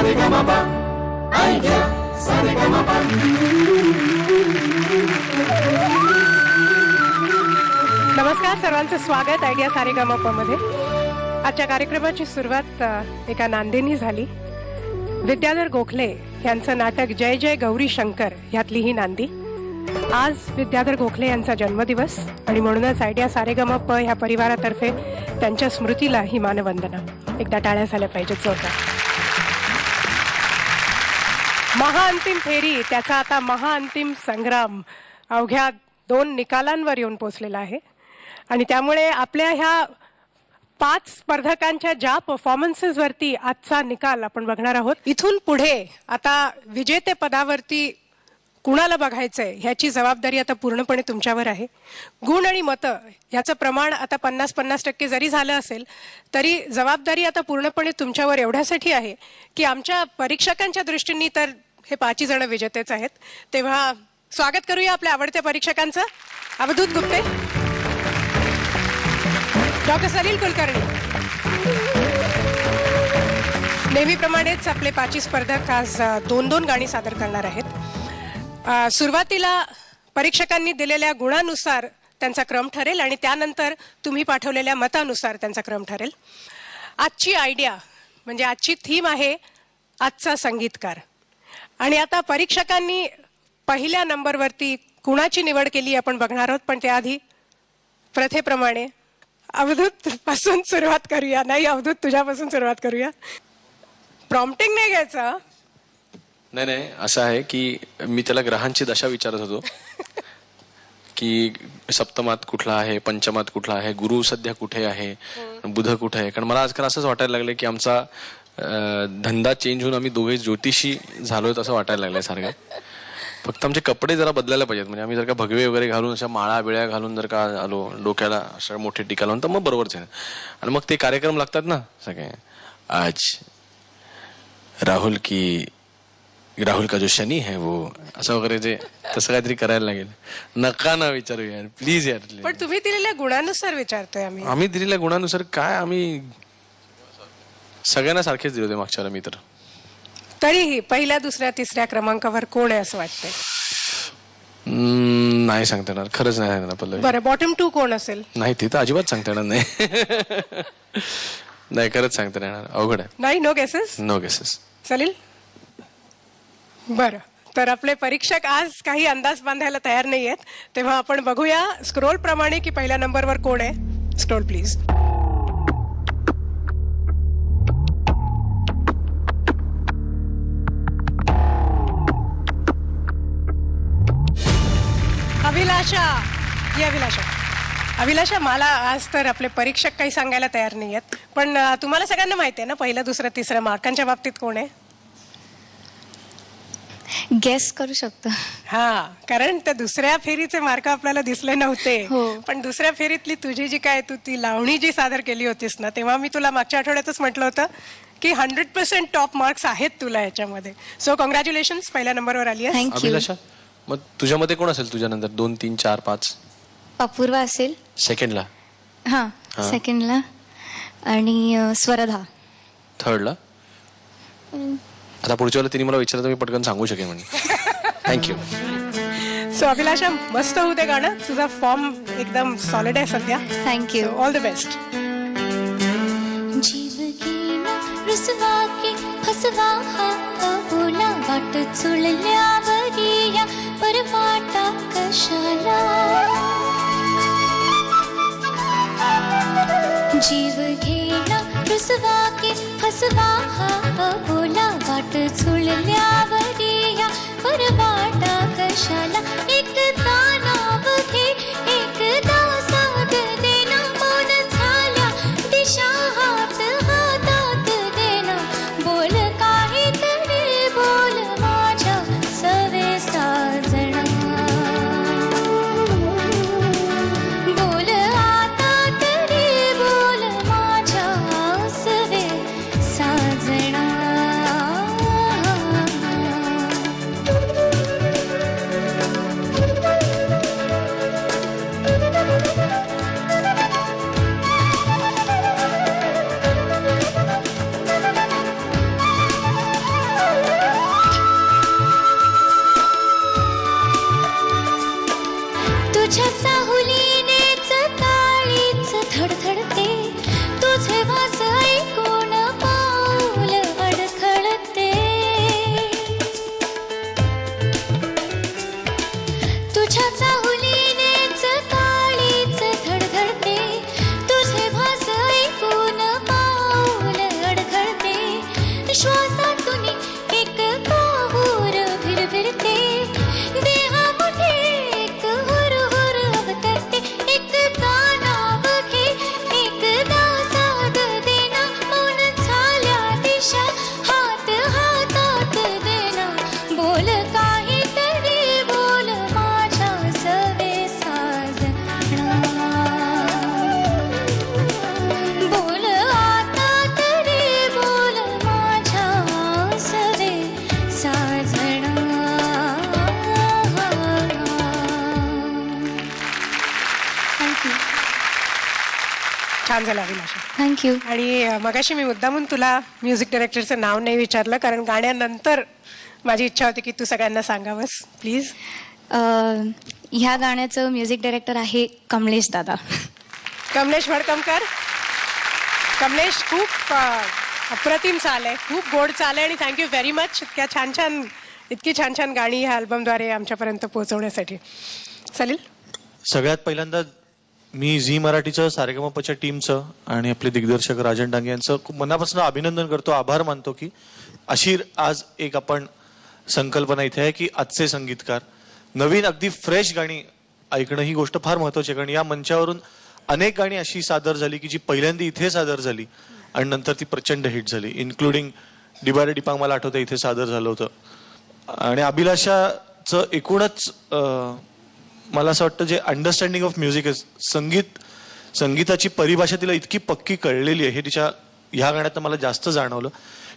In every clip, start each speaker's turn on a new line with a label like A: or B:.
A: नमस्कार, सर्वांचं स्वागत आयडिया सारेगमप मध्ये. आजच्या कार्यक्रमाची सुरुवात एका नांदेनी झाली. विद्याधर गोखले यांचं नाटक जय जय गौरी शंकर यातली ही नांदी. आज विद्याधर गोखले यांचा जन्मदिवस आणि म्हणूनच आयडिया सारेगमप ह्या परिवारातर्फे त्यांच्या स्मृतीला ही मानवंदना. एकदा टाळ्या झाल्या पाहिजेत जोरदार. महाअंतिम फेरी, त्याचा आता महाअंतिम संग्राम अवघ्या 2 निकालांवर येऊन पोहोचलेला आहे. आणि त्यामुळे आपल्या ह्या 5 स्पर्धकांच्या ज्या परफॉर्मन्सेस वरती आजचा निकाल आपण बघणार आहोत, इथून पुढे आता विजेते पदावरती कुणाला बघायचंय ह्याची जबाबदारी आता पूर्णपणे तुमच्यावर आहे. गुण आणि मतं याचं प्रमाण आता 50-50% जरी झालं असेल तरी जबाबदारी आता पूर्णपणे तुमच्यावर एवढ्यासाठी आहे की आमच्या परीक्षकांच्या दृष्टीने तर हे 5 जण विजेतेच आहेत. तेव्हा स्वागत करूया आपल्या आवडत्या परीक्षकांचं. अवधूत गुप्ते, डॉक्टर सलील कुलकर्णी. नेहमीप्रमाणेच आपले 5 स्पर्धक आज 2-2 गाणी सादर करणार आहेत. सुरुवातीला परीक्षकांनी दिलेल्या गुणानुसार त्यांचा क्रम ठरेल आणि त्यानंतर तुम्ही पाठवलेल्या मतानुसार त्यांचा क्रम ठरेल. आजची आयडिया म्हणजे आजची थीम आहे आजचा संगीतकार. आणि आता परीक्षकांनी पहिल्या नंबरवरती कुणाची निवड केली आपण बघणार आहोत. पण त्याआधी प्रथेप्रमाणे अवधूत पासून सुरुवात करूया. नाही अवधूत, तुझ्यापासून सुरुवात करूया. प्रॉम्प्टिंग नाही घ्यायचं.
B: नाही, असं आहे की मी त्याला ग्रहांची दशा विचारत होतो की सप्तमात कुठला आहे, पंचमात कुठला आहे, गुरु सध्या कुठे आहे, बुध कुठे आहे. कारण मला आजकाल असंच वाटायला लागलं की आमचा धंदा चेंज होऊन आम्ही दोघे ज्योतिषी झालोय असं वाटायला लागलंय सारखं. फक्त आमचे कपडे जरा बदलायला पाहिजेत. म्हणजे आम्ही जर का भगवे वगैरे घालून अशा माळा बिळ्या घालून जर का आलो, डोक्याला अशा मोठे टिका लावून, तर मग बरोबरच आहे. आणि मग ते कार्यक्रम लागतात ना सगळे, आज राहुल का जो शनी है वो असं वगैरे, जे तसं काहीतरी करायला लागेल. नका ना विचारू यार, प्लीज यार.
A: पण तुम्ही दिलेल्या गुणानुसार विचारतोय
B: आम्ही दिलेल्या गुणानुसार काय, आम्ही सगळ्यांना सारखेच दिले होते मागच्या वेळेला मी तर.
A: तरीही पहिल्या, दुसऱ्या, तिसऱ्या क्रमांकावर कोण आहे असं वाटतंय?
B: नाही सांगता येणार, खरंच नाही सांगणार पल्लवी.
A: बरं, बॉटम 2 कोण असेल?
B: नाही, ते तर अजिबात सांगता येणार नाही. नाही, खरंच सांगता येणार, अवघड आहे.
A: नाही, नो गेसेस.
B: No guesses.
A: चालेल. बरं, तर आपले परीक्षक आज काही अंदाज बांधायला तयार नाही आहेत. तेव्हा आपण बघूया स्क्रोल प्रमाणे की पहिल्या नंबरवर कोण आहे. Scroll please. अभिलाषा. ये अभिलाषा. अभिलाषा, मला आज तर आपले परीक्षक काही सांगायला तयार नाही आहेत, पण तुम्हाला सगळ्यांना माहिती आहे ना पहिलं, दुसरं, तिसरं मार्कांच्या बाबतीत कोण आहे?
C: गेस करू शकतो.
A: हा, कारण त्या दुसऱ्या फेरीचे मार्क आपल्याला दिसले नव्हते. पण दुसऱ्या फेरीतली तुझी जी काय, तू ती लावणी जी सादर केली होतीस ना, तेव्हा मी तुला मागच्या आठवड्यातच म्हटलं होतं की 100% टॉप मार्क्स आहेत तुला याच्यामध्ये. सो कॉंग्रॅच्युलेशन्स, पहिल्या नंबरवर आली आहे.
B: अभिलाषा, मग तुझ्यामध्ये कोण असेल तुझ्यानंतर? 2, 3, 4, 5?
C: अपूर्वा असेल
B: सेकंडला.
C: हा, सेकंडला. आणि स्वरधा
B: थर्डला. आता पुढच्या वेळेला तिने मला विचारलं तर मी पटकन सांगू शकेन म्हणजे. थँक्यू.
A: सो अभिलाषा, मस्त होऊ दे गाणं. तुझा फॉर्म एकदम सॉलिड आहे सध्या.
C: थँक्यू.
A: All the best.
D: जीव घेणं रुसवा की फसवा हा बोला, वाट चुळल्यावरी या परवाटा कशाला. जीव घेणं रुसवा की फसवा हा बोला, वाट चुळल्यावरी या परवाटा कशाला. एकदा नाव घे, एकदा साथ देना, मौन झाल्या दिशा हात हातात देना. बोल काहीतरी बोल माझ्या सवे साजना. बोल आता तरी बोल माझ्या सवे साजना.
A: छान झालं अभिलाषा.
C: थँक्यू.
A: आणि मगाशी मी मुद्दामून तुला म्युझिक डायरेक्टरचं नाव नाही विचारलं, कारण गाण्यानंतर माझी इच्छा होती की तू सगळ्यांना सांगावंस प्लीज.
C: ह्या गाण्याचं म्युझिक डायरेक्टर आहे कमलेश दादा.
A: कमलेश भडकमकर. कमलेश, खूप अप्रतिम चाल आहे, खूप गोड चाल आहे आणि थँक्यू व्हेरी मच इतकी छान छान गाणी ह्या अल्बमद्वारे आमच्यापर्यंत पोहोचवण्यासाठी. सलील.
E: सगळ्यात पहिल्यांदा मी झी मराठीचं सारेगमपच्या टीमचं आणि आपले दिग्दर्शक राजन डांगे यांचं खूप मनापासून अभिनंदन करतो, आभार मानतो की अशी आज एक आपण संकल्पना इथे आहे की आजचे संगीतकार नवीन अगदी फ्रेश गाणी ऐकणं ही गोष्ट फार महत्वाची आहे. कारण या मंचावरून अनेक गाणी अशी सादर झाली की जी पहिल्यांदा इथे सादर झाली आणि नंतर ती प्रचंड हिट झाली, इन्क्लुडिंग डिबारे डिपांग मला आठवतं इथे सादर झालं होतं. आणि अभिलाषाचं एकूणच मला असं वाटतं जे अंडरस्टँडिंग ऑफ म्युझिक आहे, संगीताची परिभाषा तिला इतकी पक्की कळलेली आहे हे तिच्या ह्या गाण्यात मला जास्त जाणवलं.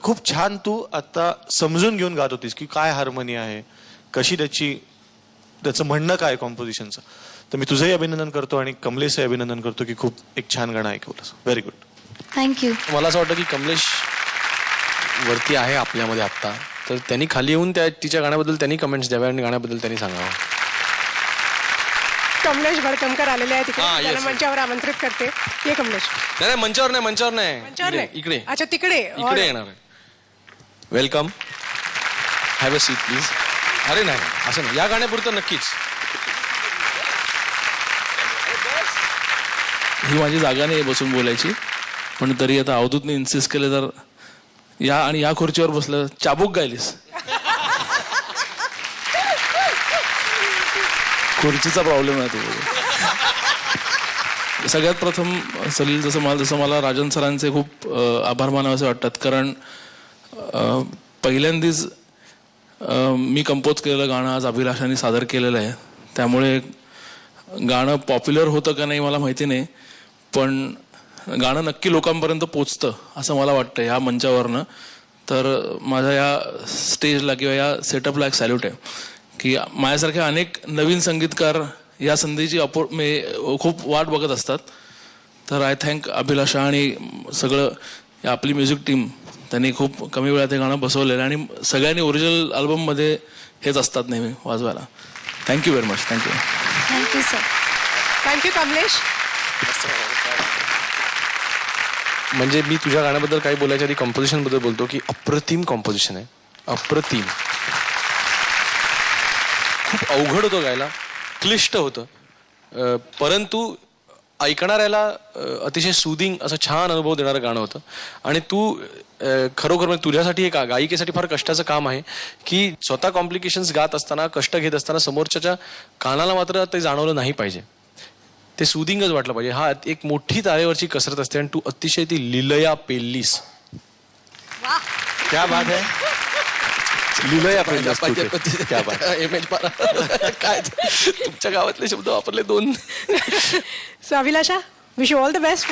E: खूप छान तू आता समजून घेऊन गात होतीस की काय हार्मोनी आहे, कशी त्याचं म्हणणं काय कॉम्पोजिशनचं. तर मी तुझंही अभिनंदन करतो आणि कमलेशही अभिनंदन करतो की खूप एक छान गाणं ऐकवलंस. Very good.
C: थँक्यू.
B: मला असं वाटतं की कमलेश वरती आहे आपल्यामध्ये आत्ता, तर त्यांनी खाली येऊन तिच्या गाण्याबद्दल त्यांनी कमेंट्स द्याव्या आणि गाण्याबद्दल त्यांनी सांगावं.
A: कमलेश भडकमकर आलेले आहे तिकडे,
B: हा, yes,
A: त्याला
B: yes.
A: मंचावर आमंत्रित करते. ये कमलेश.
B: नाही मंचावर नाही
A: मंचावर
B: इकडे
A: नाही.
B: इकडे
A: अच्छा तिकडे
B: इकडे येणार आहे. Welcome, have a seat please. अरे नाही असं नाही, या गाण्यापुरतं नक्कीच.
F: ही माझी जागा नाही बसून बोलायची, पण तरी आता अवधूतने इन्सिस्ट केले तर या खुर्चीवर बसलं. चाबूक गायलीस. खुर्चीचा प्रॉब्लेम आहे तो. सगळ्यात प्रथम सलील जसं मला राजन सरांचे खूप आभार मानावे असे वाटतात, कारण पहिल्यांदाच मी कंपोज केलेलं गाणं आज अभिलाषाने सादर केलेलं आहे. त्यामुळे गाणं पॉप्युलर होतं का नाही मला माहिती नाही, पण गाणं नक्की लोकांपर्यंत पोचतं असं मला वाटतं ह्या मंचावरनं. तर माझ्या या स्टेजला किंवा या सेटअपला एक सॅल्यूट आहे की माझ्यासारखे अनेक नवीन संगीतकार या संधीची खूप वाट बघत असतात. तर आय थँक अभिलाषा आणि सगळं आपली म्युझिक टीम, त्यांनी खूप कमी वेळात हे गाणं बसवलेलं आणि सगळ्यांनी ओरिजिनल अल्बममध्ये हेच असतात नेहमी वाजवायला. Thank you very much. Thank you.
C: Thank you sir.
A: Thank you Kamlesh.
B: म्हणजे मी तुझ्या गाण्याबद्दल काही बोलायच्या आधी कंपोजिशन बद्दल बोलतो की अप्रतिम कॉम्पोजिशन आहे, अप्रतिम. खूप अवघड होतं गायला, क्लिष्ट होतं, परंतु ऐकणाऱ्याला अतिशय सुदिंग असं छान अनुभव देणारं गाणं होतं. आणि तू खरोखर म्हणजे तुझ्यासाठी एक गायिकेसाठी फार कष्टाचं काम आहे की स्वतः कॉम्प्लिकेशन्स गात असताना, कष्ट घेत असताना समोरच्याच्या कानाला मात्र ते जाणवलं नाही पाहिजे, ते सुदिंगच वाटलं पाहिजे. हा एक मोठी तारेवरची कसरत असते आणि तू अतिशय ती लिलया पेललीस.
E: क्या बात आहे.
B: लिलया पेललीस. काय तुमच्या गावातले शब्द वापरले दोन.
A: So Abhilasha, wish you all the best.